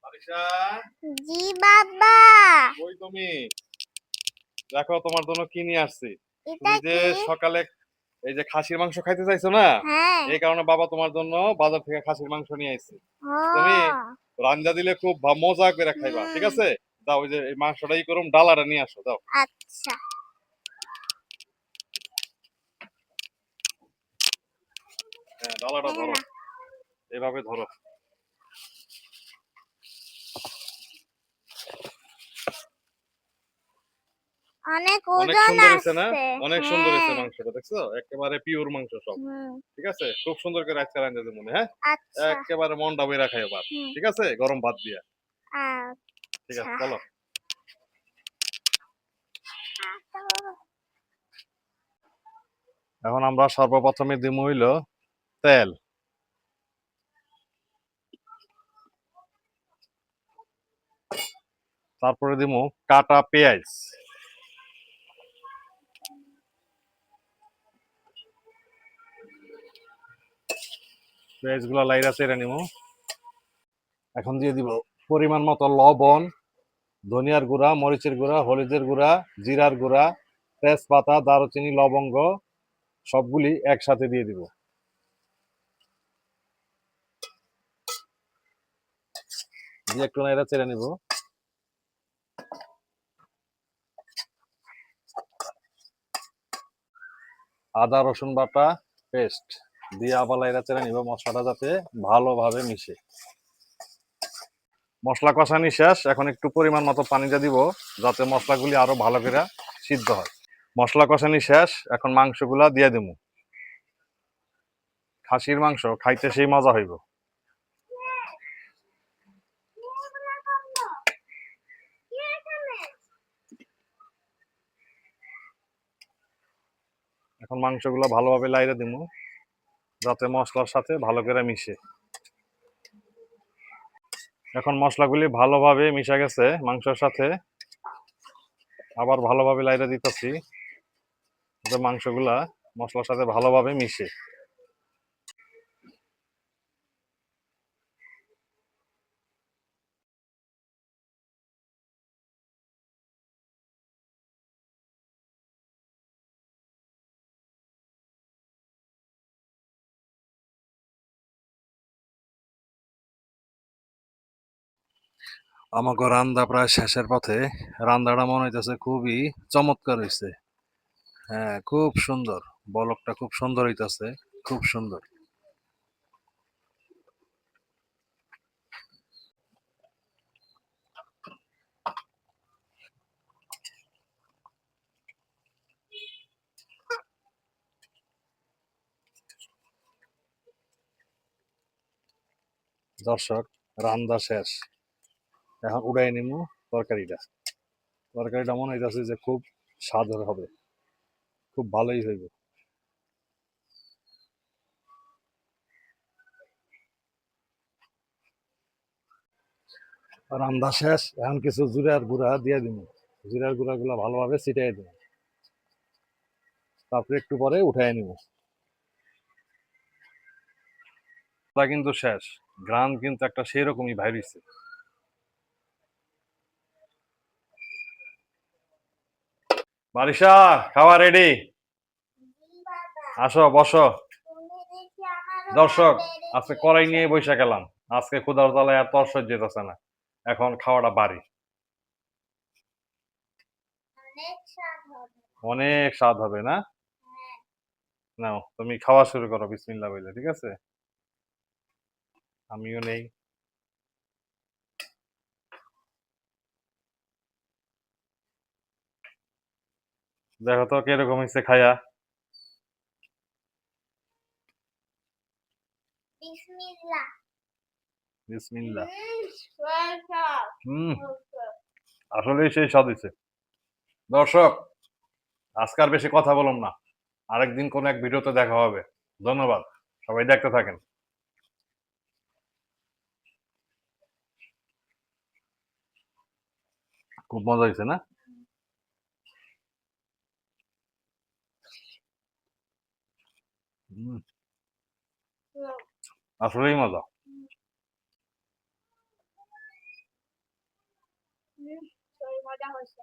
আরিশা, জি বাবা। কই তুমি? দেখো তোমার জন্য কি নিয়ে আসছি। এটা তুমি যে কি? সকালে এই যে খাসির মাংস খাইতে চাইছো না, হ্যাঁ। এই কারণে বাবা তোমার জন্য বাজার থেকে খাসির মাংস নিয়ে আসছে। তুমি ও। রান্না দিলে খুব মজা করে খাইবা, ঠিক হুম। আছে? দাও, ওই যে এই মাংসটা ই করুম, ডালাটা নিয়ে আসো, দাও। আচ্ছা। হ্যাঁ, ডালাটা এই ধরো, না। এভাবে ধরো। অনেক অনেক ওজন সুন্দর হয়েছে না? আছে। অনেক সুন্দর হয়েছে হ্যাঁ। মাংসটা, দেখছো? একেবারে পিওর মাংস সব। হুম। ঠিক আছে, খুব সুন্দর করে আজকে রান্না দেবো মনে, হ্যাঁ? আচ্ছা। একেবারে মনটা বইরা খাইবা, হুম। ঠিক আছে, গরম ভাত দিয়া। ঠিক আচ্ছা। আছে, চলো। এখন আমরা সর্বপ্রথমে দিব হইল তেল, তারপরে দিব কাটা পেঁয়াজ, পেঁয়াজ গুলা লাইরা চেড়ে নিব। এখন দিয়ে দিব পরিমাণ মতো লবণ, ধনিয়ার গুঁড়া, মরিচের গুঁড়া, হলুদের গুঁড়া, জিরার গুঁড়া, তেজপাতা, দারুচিনি, লবঙ্গ সবগুলি একসাথে দিয়ে দিব। দিয়ে একটু নাইরা চেড়ে নিব। আদা রসুন বাটা পেস্ট দিয়ে আবার লাইরা চেড়ে নিব, মশলাটা যাতে ভালোভাবে মিশে। মশলা কষানি শেষ, এখন একটু পরিমাণ মতো পানিটা দিব যাতে মশলাগুলি আরো ভালো করে সিদ্ধ হয়। মশলা কষানি শেষ, এখন মাংসগুলা দিয়ে দিব। খাসির মাংস খাইতে সেই মজা হইব। এখন মাংসগুলো ভালোভাবে লাইরে দিব যাতে মশলার সাথে ভালো করে মিশে। এখন মশলাগুলি ভালোভাবে মিশে গেছে মাংসের সাথে, আবার ভালোভাবে লাইরে দিতেছি যাতে মাংসগুলা মশলার সাথে ভালোভাবে মিশে। আমাকে রান্না প্রায় শেষের পথে। রান্নাটা মনে হইতেছে খুবই চমৎকার হইছে। হ্যাঁ, খুব সুন্দর, বলকটা খুব সুন্দর হইতেছে, খুব সুন্দর। দর্শক, রান্না শেষ, এখন উড়াই নিব তরকারিটা। তরকারিটা মনে হইতেছে যে খুব স্বাদ হবে, খুব ভালোই হইব। রান্না শেষ, এখন কিছু জিরার গুঁড়া দিয়ে দিব। জিরার গুঁড়া গুলা ভালোভাবে ছিটাই দিব, তারপরে একটু পরে উঠাই নিব। তা কিন্তু শেষ, গ্রাম কিন্তু একটা সেরকমই বাইর হইছে। বারিশা, খাওয়া রেডি, আসো বসো। দর্শক, আজকে কড়াই নিয়ে বসে গেলাম। আজকে ক্ষুধার জ্বালায় আর তর সহ্য যেতেছে না, এখন খাওয়াটা বাড়ি। অনেক স্বাদ হবে না? নাও, তুমি খাওয়া শুরু করো বিসমিল্লাহ বলে, ঠিক আছে? আমিও নেই। দেখো তো কিরকম হয়েছে খায়া। বিসমিল্লাহ। হম, আসলেই সেই স্বাদ হয়েছে। দর্শক, আজকে আর বেশি কথা বললাম না, আরেকদিন কোন এক ভিডিওতে দেখা হবে। ধন্যবাদ, সবাই দেখতে থাকেন। খুব মজা হয়েছে না? আসলেই মজা। মজা হয়েছে।